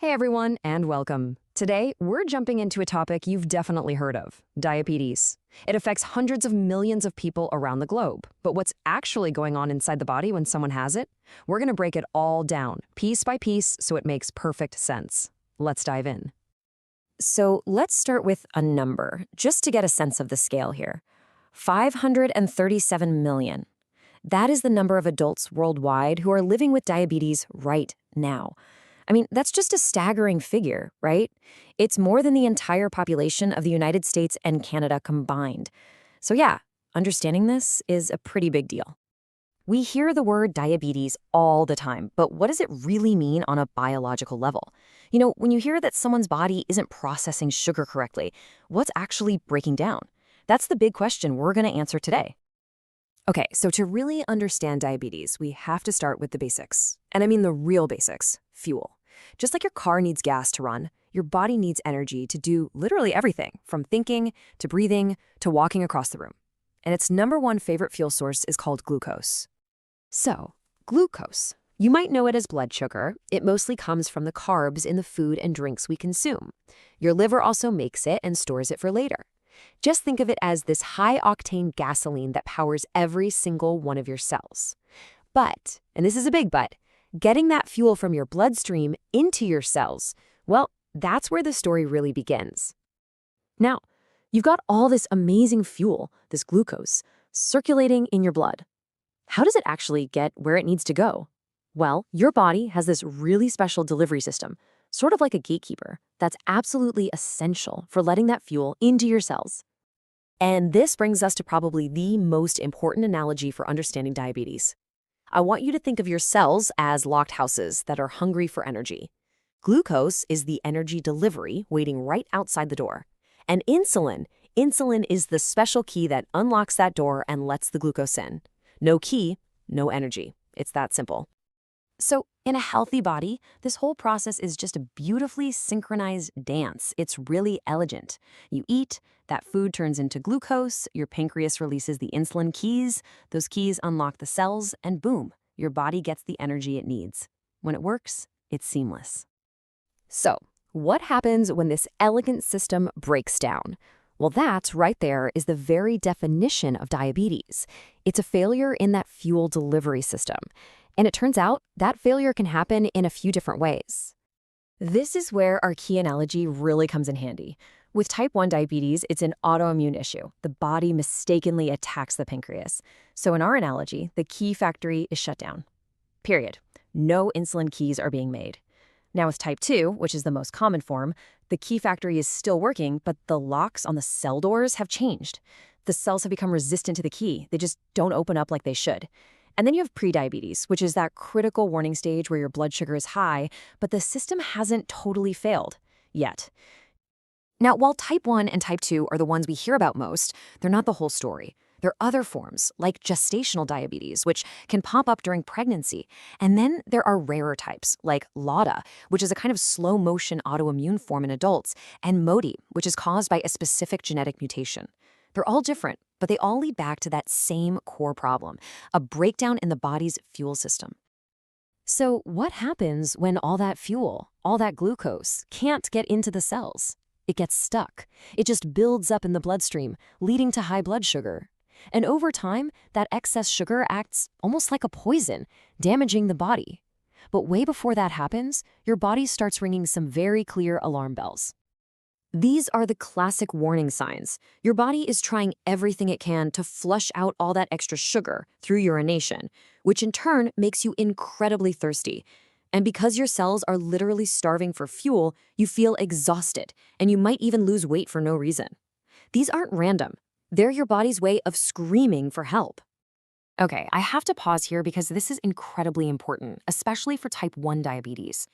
Hey everyone, and welcome. Today, we're jumping into a topic you've definitely heard of, diabetes. It affects hundreds of millions of people around the globe. But what's actually going on inside the body when someone has it? We're going to break it all down, piece by piece, so it makes perfect sense. Let's dive in. So let's start with a number, just to get a sense of the scale here. 537 million. That is the number of adults worldwide who are living with diabetes right now. I mean, that's just a staggering figure, right? It's more than the entire population of the United States and Canada combined. So yeah, understanding this is a pretty big deal. We hear the word diabetes all the time, but what does it really mean on a biological level? You know, when you hear that someone's body isn't processing sugar correctly, what's actually breaking down? That's the big question we're going to answer today. Okay, so to really understand diabetes, we have to start with the basics. And I mean the real basics, fuel. Just like your car needs gas to run, your body needs energy to do literally everything, from thinking to breathing to walking across the room. And its number one favorite fuel source is called glucose. So, glucose. You might know it as blood sugar. It mostly comes from the carbs in the food and drinks we consume. Your liver also makes it and stores it for later. Just think of it as this high-octane gasoline that powers every single one of your cells. But, and this is a big but, getting that fuel from your bloodstream into your cells, well, that's where the story really begins. Now, you've got all this amazing fuel, this glucose, circulating in your blood. How does it actually get where it needs to go? Well, your body has this really special delivery system, sort of like a gatekeeper, that's absolutely essential for letting that fuel into your cells. And this brings us to probably the most important analogy for understanding diabetes. I want you to think of your cells as locked houses that are hungry for energy. Glucose is the energy delivery waiting right outside the door. And insulin is the special key that unlocks that door and lets the glucose in. No key, no energy. It's that simple. So, in a healthy body, this whole process is just a beautifully synchronized dance. It's really elegant. You eat, that food turns into glucose, your pancreas releases the insulin keys, those keys unlock the cells, and boom, your body gets the energy it needs. When it works, it's seamless. So, what happens when this elegant system breaks down? Well, that right there is the very definition of diabetes. It's a failure in that fuel delivery system. And it turns out that failure can happen in a few different ways. This is where our key analogy really comes in handy. With type 1 diabetes, it's an autoimmune issue. The body mistakenly attacks the pancreas. So in our analogy, the key factory is shut down. Period. No insulin keys are being made. Now with type 2, which is the most common form, the key factory is still working, but the locks on the cell doors have changed. The cells have become resistant to the key. They just don't open up like they should. And then you have prediabetes, which is that critical warning stage where your blood sugar is high, but the system hasn't totally failed yet. Now, while type 1 and type 2 are the ones we hear about most, they're not the whole story. There are other forms, like gestational diabetes, which can pop up during pregnancy. And then there are rarer types, like LADA, which is a kind of slow-motion autoimmune form in adults, and MODY, which is caused by a specific genetic mutation. They're all different, but they all lead back to that same core problem, a breakdown in the body's fuel system. So what happens when all that fuel, all that glucose, can't get into the cells? It gets stuck. It just builds up in the bloodstream, leading to high blood sugar. And over time, that excess sugar acts almost like a poison, damaging the body. But way before that happens, your body starts ringing some very clear alarm bells. These are the classic warning signs. Your body is trying everything it can to flush out all that extra sugar through urination, which in turn makes you incredibly thirsty. And because your cells are literally starving for fuel, you feel exhausted, and you might even lose weight for no reason. These aren't random. They're your body's way of screaming for help. Okay, I have to pause here because this is incredibly important, especially for type 1 diabetes.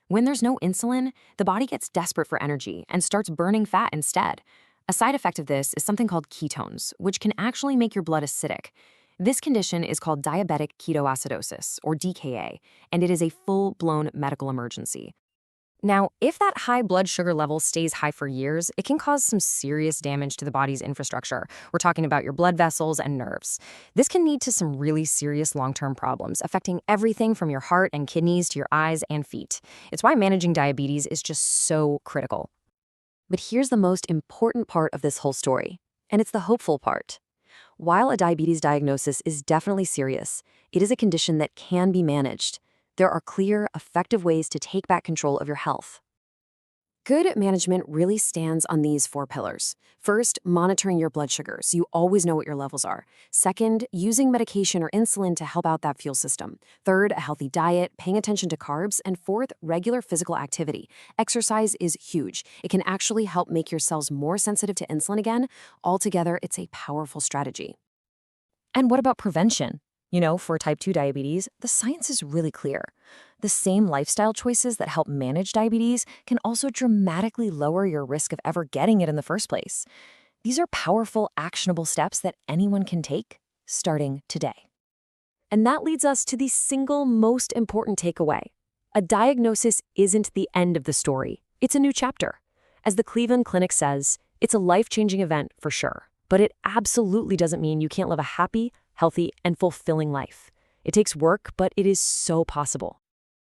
When there's no insulin, the body gets desperate for energy and starts burning fat instead. A side effect of this is something called ketones, which can actually make your blood acidic. This condition is called diabetic ketoacidosis, or DKA, and it is a full-blown medical emergency. Now, if that high blood sugar level stays high for years, it can cause some serious damage to the body's infrastructure. We're talking about your blood vessels and nerves. This can lead to some really serious long-term problems, affecting everything from your heart and kidneys to your eyes and feet. It's why managing diabetes is just so critical. But here's the most important part of this whole story, and it's the hopeful part. While a diabetes diagnosis is definitely serious, it is a condition that can be managed. There are clear, effective ways to take back control of your health. Good management really stands on these 4 pillars. First, monitoring your blood sugar so you always know what your levels are. Second, using medication or insulin to help out that fuel system. Third, a healthy diet, paying attention to carbs. And fourth, regular physical activity. Exercise is huge. It can actually help make your cells more sensitive to insulin again. Altogether, it's a powerful strategy. And what about prevention? For type 2 diabetes, the science is really clear. The same lifestyle choices that help manage diabetes can also dramatically lower your risk of ever getting it in the first place. These are powerful, actionable steps that anyone can take, starting today. And that leads us to the single most important takeaway. A diagnosis isn't the end of the story. It's a new chapter. As the Cleveland Clinic says, it's a life-changing event for sure. But it absolutely doesn't mean you can't live a happy, healthy, and fulfilling life. It takes work, but it is so possible.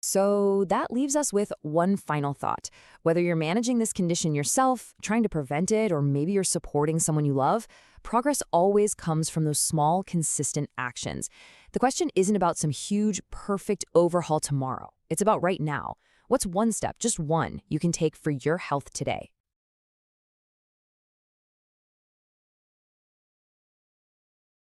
So that leaves us with one final thought. Whether you're managing this condition yourself, trying to prevent it, or maybe you're supporting someone you love, progress always comes from those small, consistent actions. The question isn't about some huge, perfect overhaul tomorrow. It's about right now. What's one step, just one, you can take for your health today?